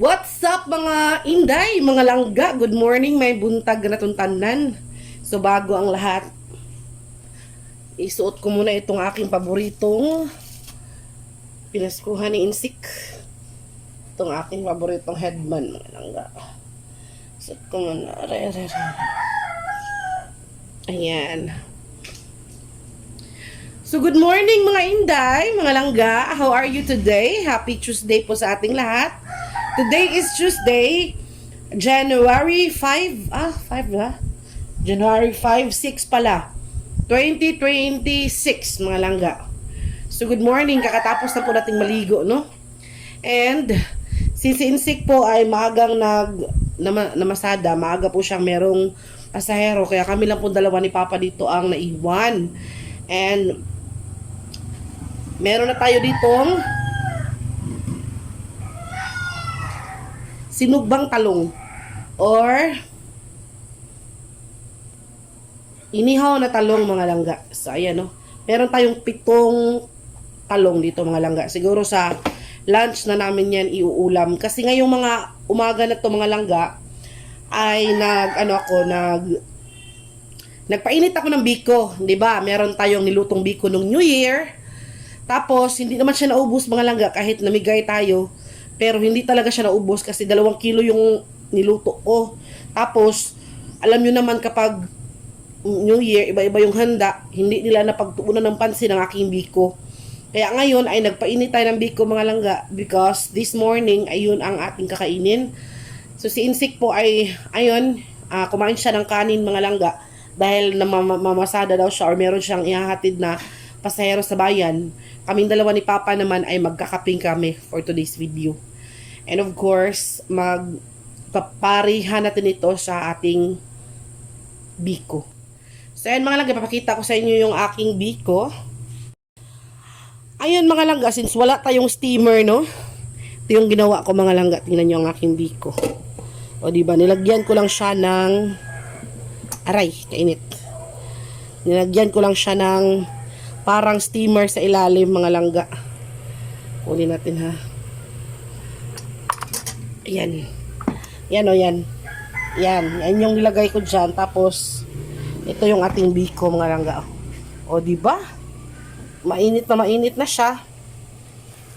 What's up mga inday, mga langga? Good morning, may buntag na tuntanan. So bago ang lahat, isuot ko muna itong aking paboritong pinaskuhan ni Insik. Itong aking paboritong headband, mga langga. Isuot ko muna. Ayan. So good morning mga inday, mga langga. How are you today? Happy Tuesday po sa ating lahat. Today is Tuesday, January 5, 5 ba? January 5, 6 pala. 2026, mga langga. So, good morning. Kakatapos na po nating maligo, no? And, si Insik po ay maagang namasada. Maaga po siyang merong pasahero. Kaya kami lang po dalawa ni Papa dito ang naiwan. And, meron na tayo ditong sinugbang talong or inihaw na talong, mga langga. So ayan, no, meron tayong 7 talong dito, mga langga. Siguro sa lunch na namin yan iuulam kasi ngayong mga umaga na to, mga langga, ay nagpainit ako ng biko, 'di ba? Meron tayong nilutong biko nung New Year. Tapos hindi naman siya naubos, mga langga, kahit namigay tayo. Pero hindi talaga siya naubos kasi 2 kilo yung niluto ko. Tapos, alam nyo naman kapag New Year, iba-iba yung handa, hindi nila napagtuunan ng pansin ang aking biko. Kaya ngayon ay nagpainit tayo ng biko, mga langga, because this morning ayun ang ating kakainin. So si Insik po ay, ayun, kumain siya ng kanin, mga langga, dahil mamasada daw siya or meron siyang ihahatid na pasahero sa bayan. Kaming dalawa ni Papa naman ay magkakaping kami for today's video. And of course, magpaparihan natin ito sa ating biko. So ayan, mga langga, papakita ko sa inyo yung aking biko. Ayun, mga langga, since wala tayong steamer, no? Ito yung ginawa ko, mga langga. Tingnan nyo ang aking biko. O diba, nilagyan ko lang siya ng aray, kainit. Nilagyan ko lang siya ng parang steamer sa ilalim, mga langga. Kunin natin, ha. Ayan. Yan, o, yan. Yan. Yan yung nilagay ko dyan. Tapos, ito yung ating biko, mga langga. O, diba? Mainit na siya.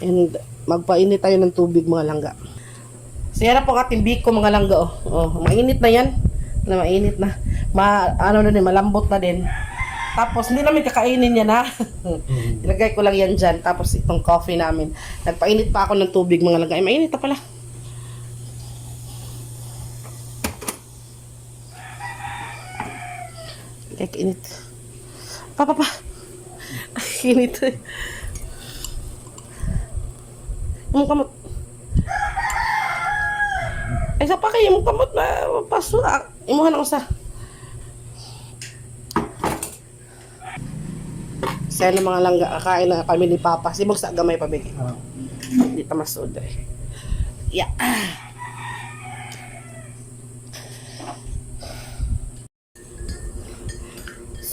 And, magpainit tayo ng tubig, mga langga. So, yan na po ang ating biko, mga langga, o. O, mainit na yan. Mainit na. Malambot na din. Tapos, hindi namin kakainin yan, ha? Ilagay ko lang yan dyan. Tapos, itong coffee namin. Nagpainit pa ako ng tubig, mga langga. Ay, mainit na pala. Ay, kainit. Pa. Kainit. Yung kamot. Ay, sa pa kayo, yung kamot na paso. Imuhan ako sa... Sana mga langga, kakain na kami ni Papa. Sibog sa gamay pabili. Hindi ta masud eh. Yeah.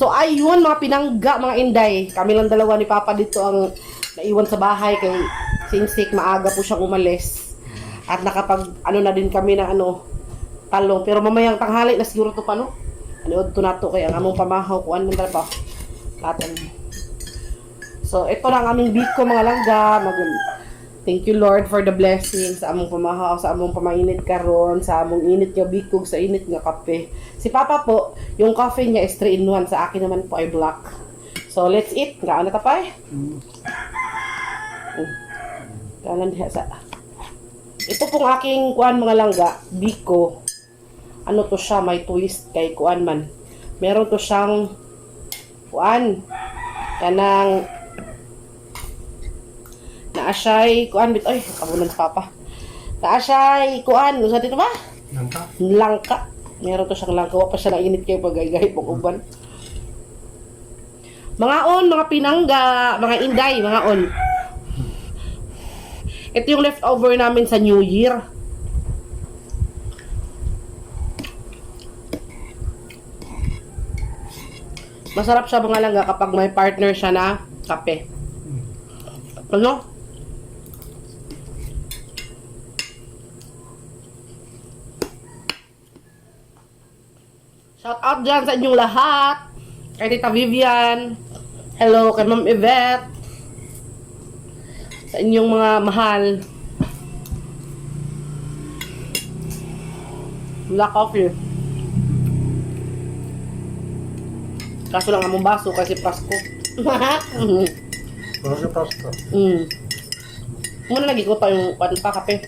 So ayun, mga pinangga, mga inday. Kami lang dalawa ni Papa dito ang naiwan sa bahay kay Insik, maaga po siyang umalis. At nakapag na din kami na talong. Pero mamayang tanghali na siguro to pa, no? Anood to nato kay ang among pamahaw kuan man pa. Natin. So, ito lang aming biko, mga langga. Thank you, Lord, for the blessings sa among pamahaw, sa among pamainit karon, sa among init nga bikog, sa init nga kape. Si Papa po, yung coffee niya is 3-in-1. Sa akin naman po ay black. So, let's eat. Gaan na tapay? Kanan diha sa... Ito pong aking kuan, mga langga, biko. Ano to siya? May twist kay kuan man. Meron to siyang kuan. Kanang... Naasyay, kuan bit, ay, kabunan sa Papa. Naasyay, kuan, sa dito ba? Langka. Meron to siyang langka. Wapa siya na init kayo pag-gayay pong uban. Mga on, mga pinangga, mga inday, mga on. Ito yung leftover namin sa New Year. Masarap siya, mga langga, kapag may partner siya na kape. Ano? Shout out dyan sa inyong lahat. Kay Tita Vivian. Hello kay Ma'am Yvette. Sa inyong mga mahal. Black coffee. Kaso lang among baso kasi Pasko. Baso pasta. Muna lagi ko pa yung pa kape.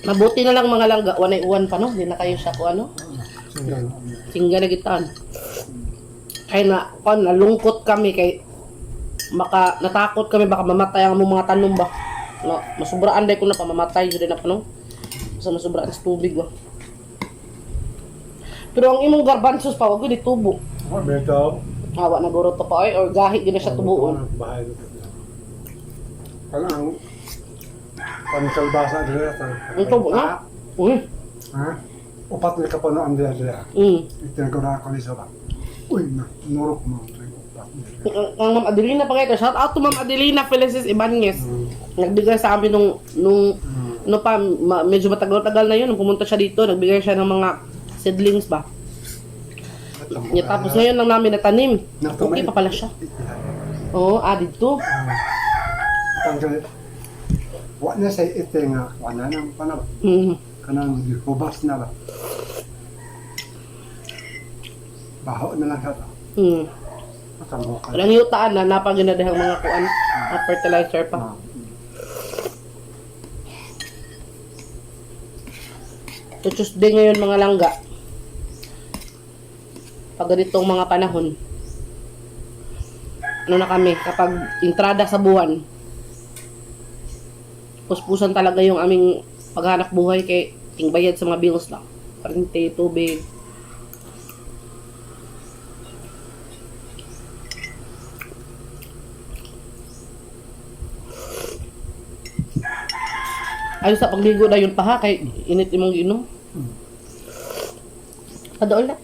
Mabuti na lang mga langga, wanay uwan pa no, di na kayo siya ko ano. Singga na gitaan. Kaya nalungkot kami kay natakot kami baka mamatay ang mga tanom ba. No, masubraan day ko na pa mamatay jud na pa no. Sa masubraan sa tubig ba. Pero ang imong garbanzos pa wag gud tubo. Beto. Awa na guro to pa or gahi gid na siya tubuon. Bahay ko. Ang pansalbasa dito. Ang tubo na. Uy. Ha? Upat na kapanoan dito. Itinagura ako ni Soba. Uy, nurok mo. Ang Ma'am Adelina pa kayo. Shout out to Ma'am Adelina Felices Ibanez. Nagbigay sa amin nung medyo matagal-tagal na yun. Nung pumunta siya dito, nagbigay siya ng mga seedlings ba. Tapos ngayon lang namin natanim. Okay pa pala siya. Oo, dito. Wala na sa ite nga, wala nang panaba. Kanang hubas na ba. Baho na lang hata. Walang yutaan na napaginadahang mga kuan at fertilizer pa. So Tuesday ngayon mga langga. Pag ganitong mga panahon. Ano na kami kapag entrada sa buwan. Puspusan talaga yung aming paghanap buhay kay tingbayad sa mga bills lang. Parente, tubig. Ayos sa pagligo na yun pa ha, kay init imong giinom. Padool na.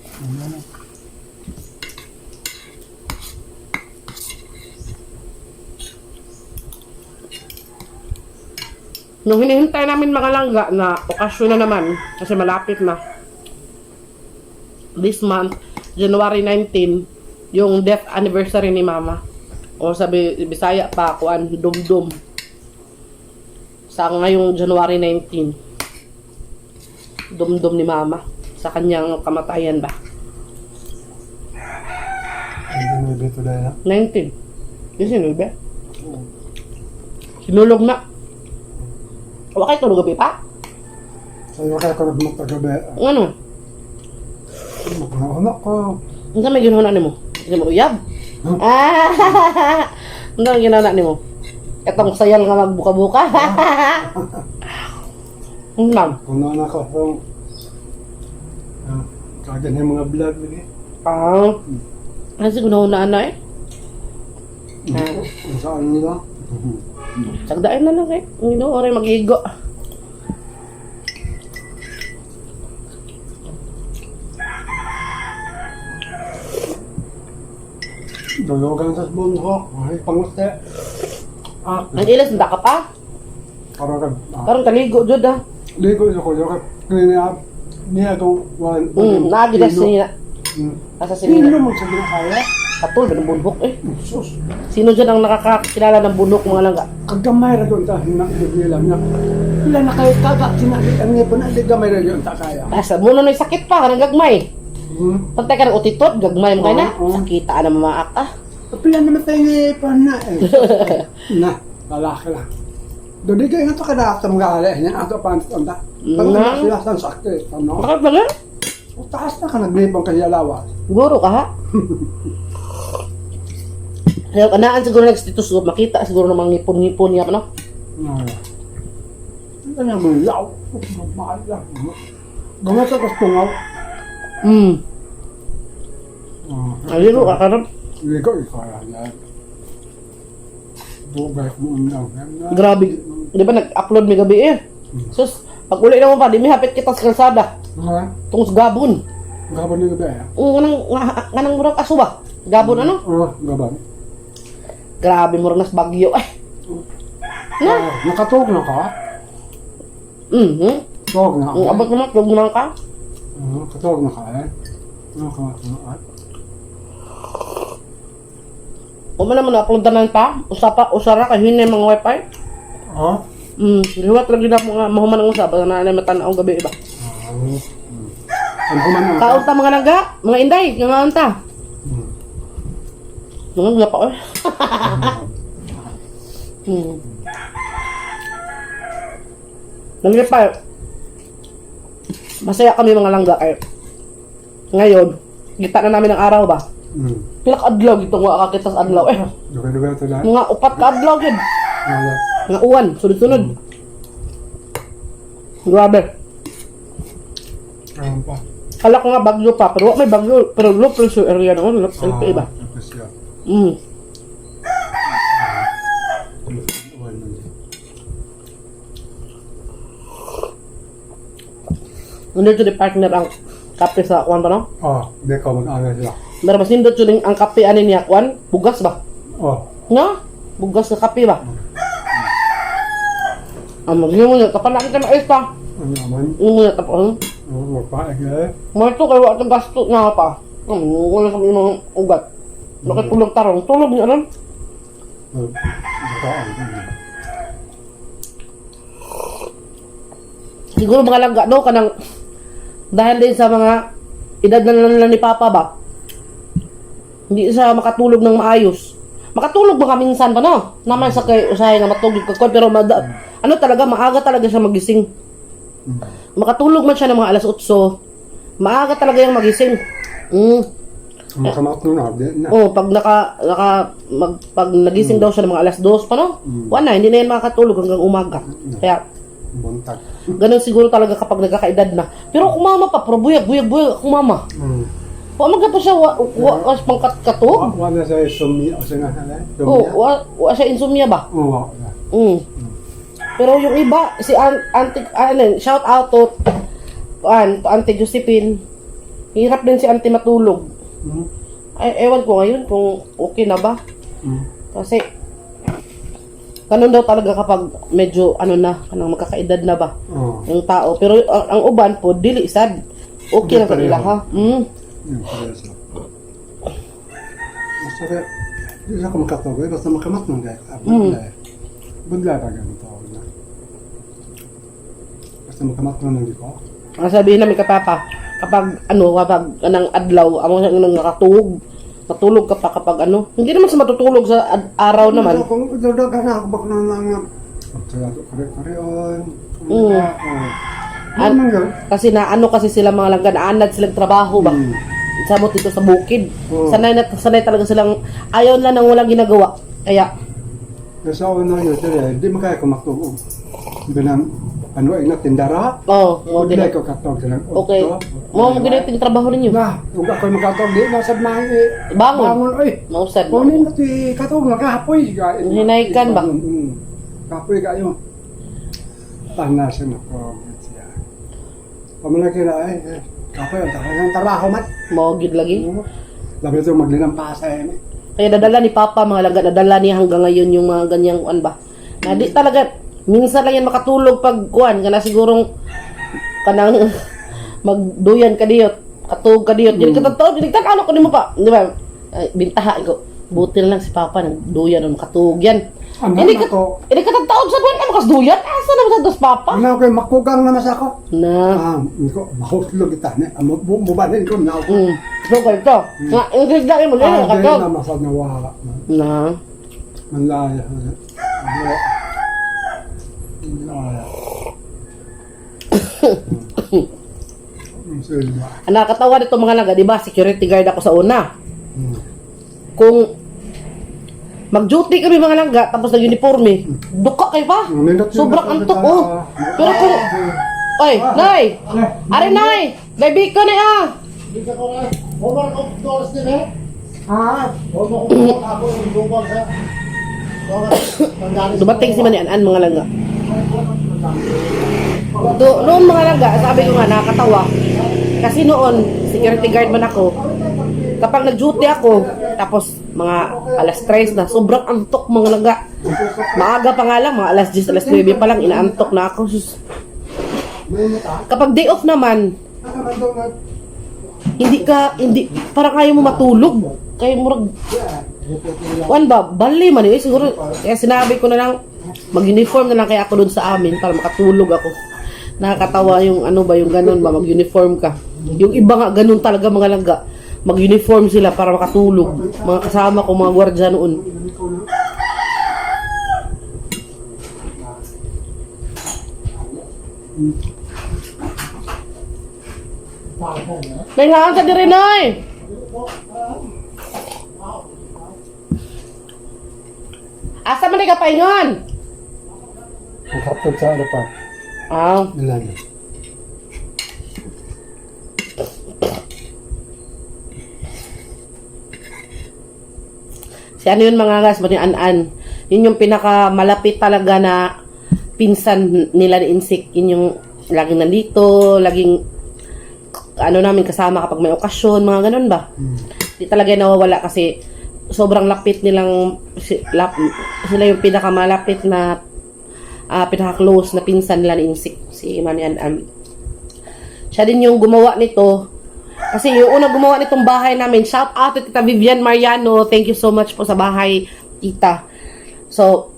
Nung hinihintay namin mga langga na okasyon na naman, kasi malapit na. This month, January 19, yung death anniversary ni Mama. O sabi, Bisaya pa, kuan, dum-dum. Sa ngayong January 19, dum-dum ni Mama. Sa kanyang kamatayan ba? Hindi na ito dahil 19. Yung sinubi? Sinulog na. Wala kayo tulog gabi pa? Sa'yo kaya ko nagmagpagabi. Ano? Magnahunak ko. Ang may ginawa ni mo? Hindi mo uyab? Ang may ginawa ni mo? Itong sayal nga magbuka-buka. Ang lang. Kung naan ako, kagan yung mga vlog lagi. Kasi guna-unaan na eh. Kung saan nila. Sagdain na lang eh. Ang oray mag-igo. Dologan sa bunhok. Ay, panguste. Ang ilas, nanda ka pa? Parang taligo, Jod ah. Ligo sa ko. Kaya niya itong Naagilas niya. Asa Hindi sinina. mo sa ginakaya. Katul, ganun bunhok eh. Sus. Sino dyan ang nakakakilala ng bunhok mga langga? Kagamay ra doon ta. Hinakit nila. Wala na kayo kagak. Sinakit ang ngipon. Hindi gamay ra doon ta kaya. Asa, muna na sakit pa, karang gagmay. Pagtay ka ng utitot, gagmay mo kayo na. Sakita na mamaak ah. Pila naman tayo ngipon na eh. Na, lalaki lang. Doon di kayo nga ito kada sa mga alay niya. Ato pa ang ta. Pag na sila sa sakit. Ano? Bakit ba nga? Taas na ka naglipang kaya lawas. Siguro ka ha? Kaya kanaan siguro nagstitus ko, makita siguro ng mga ngipon-ngipon niya, ano? Ano na mo yaw? Mahal lang. Gamit sa kastungaw. Aliro ka karon. Ligo ikaw yan. Dugay mo lang. Grabe. Di ba nag-upload may gabi eh? Sus, pag uli na mo pa, di may hapit kita sa kalsada. Tungos gabon. Gabon yung gabi ah? Nganang murag aso ba? Gabon ano? Oo, gabon. Grabe murag nas bagyo eh. Nakatog na ka? Tawag na Ang abot naman, tulog naman ka. Katawag na kain. Nakakakain. O man naman na-upload na pa. Usara ka, hinay mga wifi. Oh? Liwat lagi na mga mahuman ng usap. Na alay matanaw gabi iba. Ang kumain na. Kaunta mga langga, mga inday, nga kaunta. Mga nga pa eh. Nangyari pa, masaya kami mga langga kay ngayon, kita na namin ang araw ba? Pila ka adlaw gito nga kakita sa adlaw eh. Duga-duga ito lahat. Mga upat ka adlaw gid. Nga uwan, sunod-sunod. Grabe. Ayun pa. Kala ko nga bagyo pa, pero may bagyo, pero low pressure area na low pressure iba. Nandito di partner ang kape sa kwan pa no? Hindi ko mag-aga sila. Meron mas nindot yun ang kape ani niya kwan, bugas ba? Nga? Bugas na kape ba? Magiging mo niya, kapag nakita na ayos pa. Ano naman? Yung mo niya tapos. Magpaig eh. Mga ito kayo atong gasto nga pa. Wala sa mga ugat. Nakitulog tarong, tulog niya rin. Siguro mga langga daw kanang dahil din sa mga edad na lang ni Papa ba, hindi siya makatulog ng maayos. Makatulog ba ka minsan pa no? Naman sa kay usahay nga matulog ka pero ano talaga maaga talaga siya magising. Makatulog man siya ng mga alas 8. Maaga talaga yung magising. Makamat na na. Pag nagising daw siya ng mga alas 2 pa no? Wala, hindi na yan makatulog hanggang umaga. Kaya Buntag. ganun siguro talaga kapag nagkakaedad na. Pero kung mama pa, pero buyag kung mama. Pamaga pa siya, was pang katog? Wala sa insomnia o sa nga Wa siya insomnia ba? Oo. Pero yung iba, si Auntie, shout out to Auntie Josephine. Hirap din si Auntie matulog. Ay, ewan ko ngayon kung okay na ba. Kasi, ganun daw talaga kapag medyo, kanang magkakaedad na ba, yung tao. Pero ang uban po, dili sad. Okay na kanila ha. Basta hindi ako makatawag eh. Basta makamat nung gaya. Budlay pa ganito. Basta makamat nung ko. Ang sabihin namin kay Papa, kapag anong adlaw, ang mga nakatulog, matulog ka pa kapag hindi naman sa matutulog sa araw naman. Kung dado ka na, bak na nga. Pagsalado kare-kareon. Kasi kasi sila mga langga, naanad silang trabaho ba? Samot dito sa bukid. Sanay talaga silang, ayaw na nang walang ginagawa. Kaya, Kasi ako na yun, hindi makaya ko matulog. Bilang, ay na tindara. Budlay ko katawag silang. Okay. Mo ginito yung trabaho ninyo. Na, kung ako makatawag di, nasad mga Bangon. ay. Mausad. Kunin mo ti katawag na kapoy. Hinaykan ba? Kapoy kayo. Panasin ako. Pamalaki na kapoy ang trabaho man. Maugid lagi. Labi ito maglinang pasa eh. Kaya dadala ni Papa mga langga, dadala niya hanggang ngayon yung mga ganyang ba. Na di talaga, minsan lang yan makatulog pag kana sigurong kanang magduyan ka diyot, katug ka diyot. Dili ka totoo, dili ka ano ko mo pa. Di ba? Bintaha ko. Buti na lang si Papa nagduyan o makatug yan. Hindi ka tagtaod sa buwan ka makasduyan. Asa naman sa dos Papa? Ano ko makugang naman sa ako. Na. Ko mahutlog kita na. Mubanin ko na ako. So ko ito. Nga English dai mo dili katog. Na masad na wala. Na. Manlaya. Ang nakakatawa dito mga langga, di ba? Security guard ako sa una. Kung mag-duty kami mga langga, tapos nag-uniforme, duka kayo pa. Sobrang antok Pero kung, oy, Nay! Ari Nay! Baby ko na ah! Dumating si Manian mga langga. Noon mga langga, sabi ko nga nakakatawa. Kasi noon, security guard man ako. Kapag nag-duty ako, tapos mga alas 3 na, sobrang antok mga langga. Maaga pa nga lang, mga alas 10, alas 9 pa lang, inaantok na ako. May mata. Kapag day off naman, Nakaramdam na. hindi, parang ayaw mo matulog. Kaya murag, kuan ba, bali man eh, siguro, kaya sinabi ko na lang, mag-uniform na lang kaya ako doon sa amin para makatulog ako. Nakakatawa yung ano ba, yung ganun ba, mag-uniform ka. Yung iba nga, ganun talaga mga langga. Mag-uniform sila para makatulog. Mga kasama ko, mga gwardiya noon. Kailangan ka din rin, ay! Asa man ka paingon? Ang kapag sa ano pa. Ah, Ilan. si ano yun mga gas, ni An-An. Yun yung pinaka malapit talaga na pinsan nila ni Insik. Yun yung laging nandito, laging ano namin kasama kapag may okasyon, mga ganun ba? Di talaga nawawala kasi sobrang lapit nilang sila yung pinakamalapit na pinaka-close na pinsan nila ni Insik, si Manny An-An. Siya din yung gumawa nito. Kasi yung unang gumawa nitong bahay namin, shout out to Tita Vivian Mariano. Thank you so much po sa bahay, Tita. So,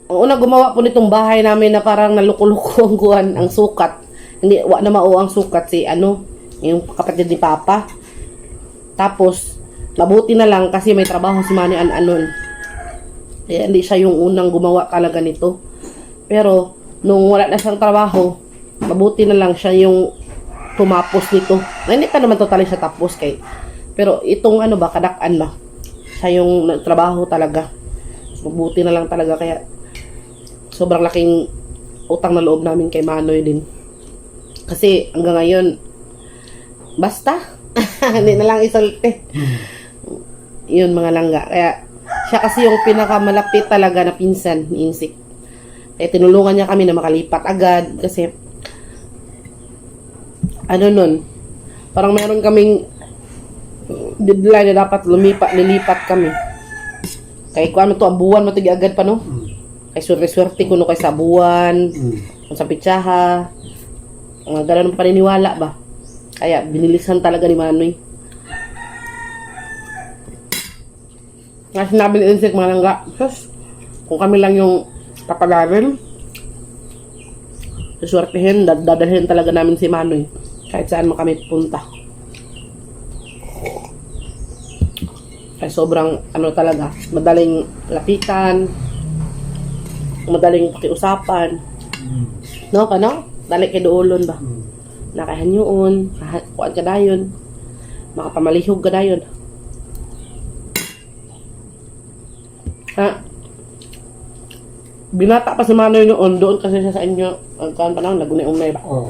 ang unang gumawa po nitong bahay namin na parang naluko-luko ang kuhan, ang sukat. Hindi, wa na mao ang sukat si ano, yung kapatid ni Papa. Tapos, mabuti na lang kasi may trabaho si Manny An-An nun. Eh, hindi siya yung unang gumawa talaga nito. Pero, nung wala na siyang trabaho, mabuti na lang siya yung tumapos nito. Hindi pa naman totally siya tapos kay. Pero itong ano ba, kadakan ba? Siya yung nagtrabaho talaga. Mabuti na lang talaga kaya sobrang laking utang na loob namin kay Manoy din. Kasi hanggang ngayon, basta. Hindi na lang isulti. Yun mga langga. Kaya siya kasi yung pinakamalapit talaga na pinsan ni Insik. Kaya tinulungan niya kami na makalipat agad kasi ano nun, parang mayroon kaming deadline na dapat lilipat kami. Kaya kung ano to, ang buwan matigi agad pa no? Kay swerte ko no kay sa buwan, kung sa pitsaha, ganun ang paniniwala ba? Kaya binilisan talaga ni Manoy. Nga sinabi ni Insik mga langga, kung kami lang yung papalarin, suswertehin, dadalhin talaga namin si Manoy. Kahit saan mo kami punta. Kaya sobrang ano talaga, madaling lapitan, madaling pakiusapan. No, kano? Dali kay doolon ba? Nakahanyuon, kuan ka dayon, makapamalihog ka dayon. Ha? Binata pa si Manoy noon, doon kasi siya sa inyo, ang kuan pa lang, nagunay-umay ba? Oo.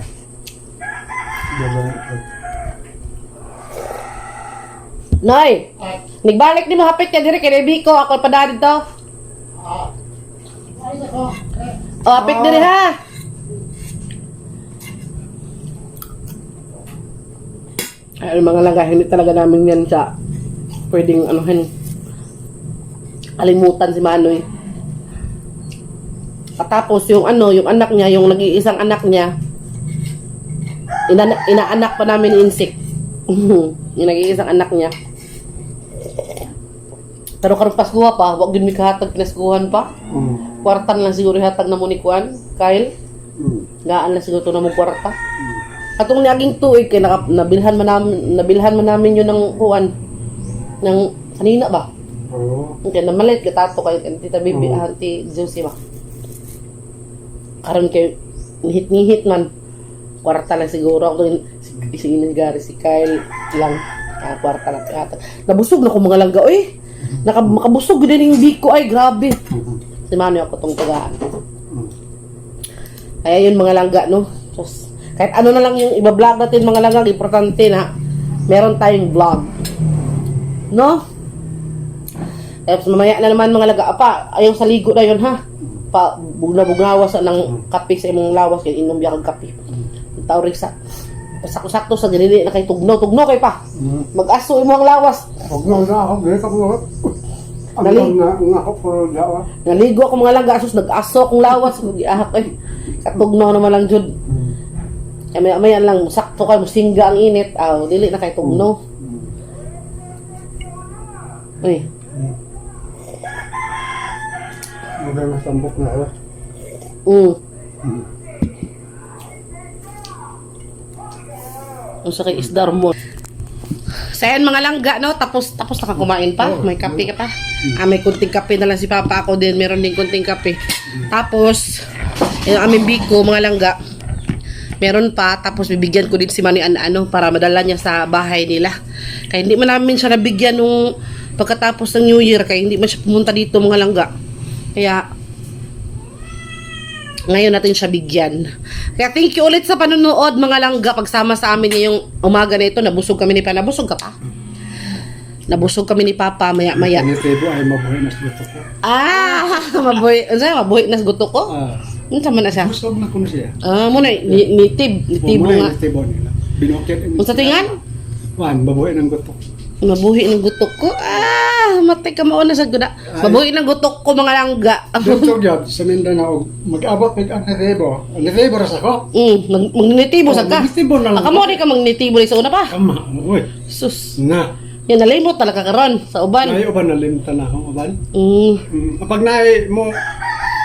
Noy! Nagbalik ni mahapit ka diri kay Biko, ako pa dali to. Oh, hapit diri ha. Ay, mga langga, hindi talaga namin yan sa pwedeng anuhin. Alimutan si Manoy. At tapos yung ano, yung anak niya, yung nag-iisang anak niya, inaanak pa namin ni Insik. Yung nag-iisang anak niya. Pero karong Paskuha pa, wag din mi kahatag pinaskuhan pa. Kwartan lang siguro hatag na mo ni Kuan, Kyle. Gaan lang siguro to na mo kwarta. Atong naging tuig kay nabilhan man namin yun ng Kuan ng kanina ba? Oo. Okay, namalit ka tato kay Tita Bibi, Auntie Josie ba? Karon kay nihit man. Kwarta lang siguro ako isinigari si Kyle lang. Kwarta lang hatag. Nabusog na ko mga langga, oy. Makabusog din yung biko ay grabe. Si Manoy ako tong tagaan. Kaya yun mga langga no. Just, kahit ano na lang yung iba-vlog natin mga langga, importante na meron tayong vlog. No? Tapos mamaya na naman mga langga, apa, ayaw sa ligo na yun ha. Pa bugnawas ng kape sa imong lawas kay inom biya kag kape. Tawag sa sakto sa dili na kay tugno kay pa. Mag-aso imong lawas. Huwag na ako, hindi ka po. Ang nga ako po dawa. Naligo ako mga langga, asos nag-aso akong lawas, mag-iahak ay katugno naman lang jud. Maya lang, sakto kayo, musingga ang init. Dili na kay tugno. Uy. Okay, masambok na ako. Ang sakay isda mo. So ayan mga langga, no? Tapos na ka kumain pa. May kape ka pa. May kunting kape na lang si Papa. Ako din, meron din kunting kape. Tapos, yung aming biko, mga langga, meron pa. Tapos bibigyan ko din si Manny para madala niya sa bahay nila. Kaya hindi man namin siya nabigyan nung pagkatapos ng New Year. Kaya hindi man siya pumunta dito, mga langga. Kaya, ngayon natin siya bigyan. Kaya thank you ulit sa panonood, mga langga. Pagsama sa amin ngayong umaga na ito, nabusog kami ni Papa. Nabusog ka pa? Nabusog kami ni Papa, maya-maya. Ang tebo ay mabuhay na sa gusto ko. Mabuhay na gusto ko? Ano sama na siya? Busog na ko na siya. Muna, nitib mo nga. Nitib nila. Binokit. Kung sa tingan? Mabuhay ng gusto ko. Mabuhi ng gutok ko. Matay ka mauna sa guda. Mabuhi ng gutok ko, mga langga. Dito gyud sa Mindanao, mag-abot ang nitebo. Ang nitebo ras ako. Magnitibo sa ka. Nitebo na lang. Ako mo di ka magnitibo sa una pa. Kama, uy. Sus. Na. Yan, nalimot talaga karon sa uban. Ay, uban na limta na akong uban. Kapag mo,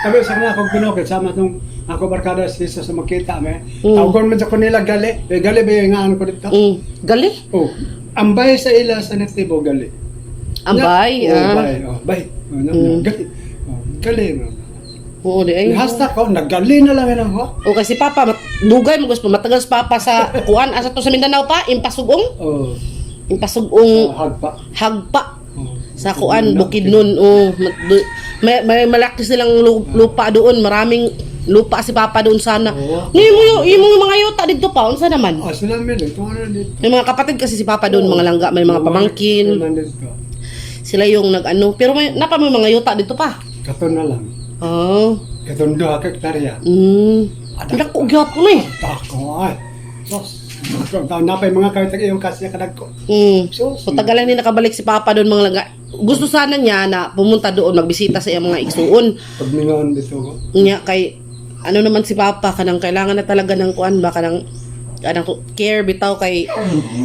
sabi sa mga akong pinokit, sama itong ako barkada sa makita me. Tawgon man sa kanila gali. Gali ba yung nga ko dito? Gali? Oh. Ambay sa ila sa netibo gali. Ambay? Bay. Gali. Gali. Oo, di ay. Hashtag ko, naggali na lang yun ako. O kasi Papa, dugay mo gusto, matagal sa Papa sa kuan, asa to sa Mindanao pa, impasugong? Impasugong hagpa. Sa kuan, Bukidnon. May malaki silang lupa doon, maraming lupa si Papa doon sana. Yung mga yuta dito pa, unsa naman? Sila dito. May mga kapatid kasi si Papa doon, mga langga, may mga pamangkin. Sila yung nag-ano, pero may mga yuta dito pa. Katon na lang. Katon 2 hektarya. Dako gyapon eh. Tako ay. Sos. Napay mga kawit yung kasya kadag ko. So tagalan ni nakabalik si Papa doon, mga langga. Gusto sana niya na pumunta doon, magbisita sa iyang mga igsuon. Pagmingaon dito ko. Nya kay ano naman si Papa, kanang kailangan na talaga ng kuan ba, kanang care bitaw kay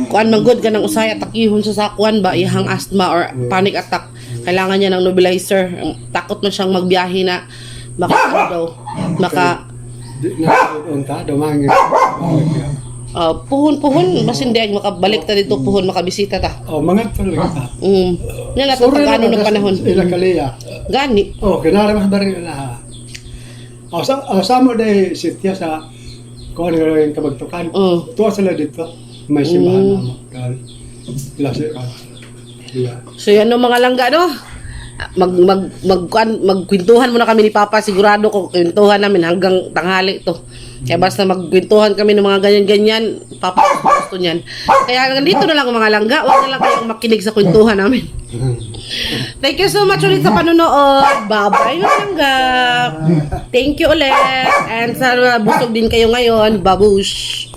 kuan man good kanang usaya takihon sa kuan ba, ihang asthma or panic attack. Kailangan niya ng nebulizer. Takot man siyang magbiyahe na baka puhon basin di makabalik ta dito, puhon makabisita ta. Mga talaga ta. Nya na to pag ano ng panahon. Ila kaliya. Gani. Kinara mas bari na. Sama day sitya sa kung ano yung kabagtukan. Tuwa sila dito. May simbahan na mo. Klase ka. So yan no, mga langga, no? Magkwentuhan muna kami ni Papa. Sigurado ko kwentuhan namin hanggang tanghali to. Kaya basta magkwentuhan kami ng mga ganyan-ganyan, Papa gusto niyan. Kaya nandito na lang mga langga. Huwag na lang kayong makinig sa kwentuhan namin. Thank you so much ulit sa panonood. Bye-bye mga langga. Thank you ulit. And sana busog din kayo ngayon. Babush.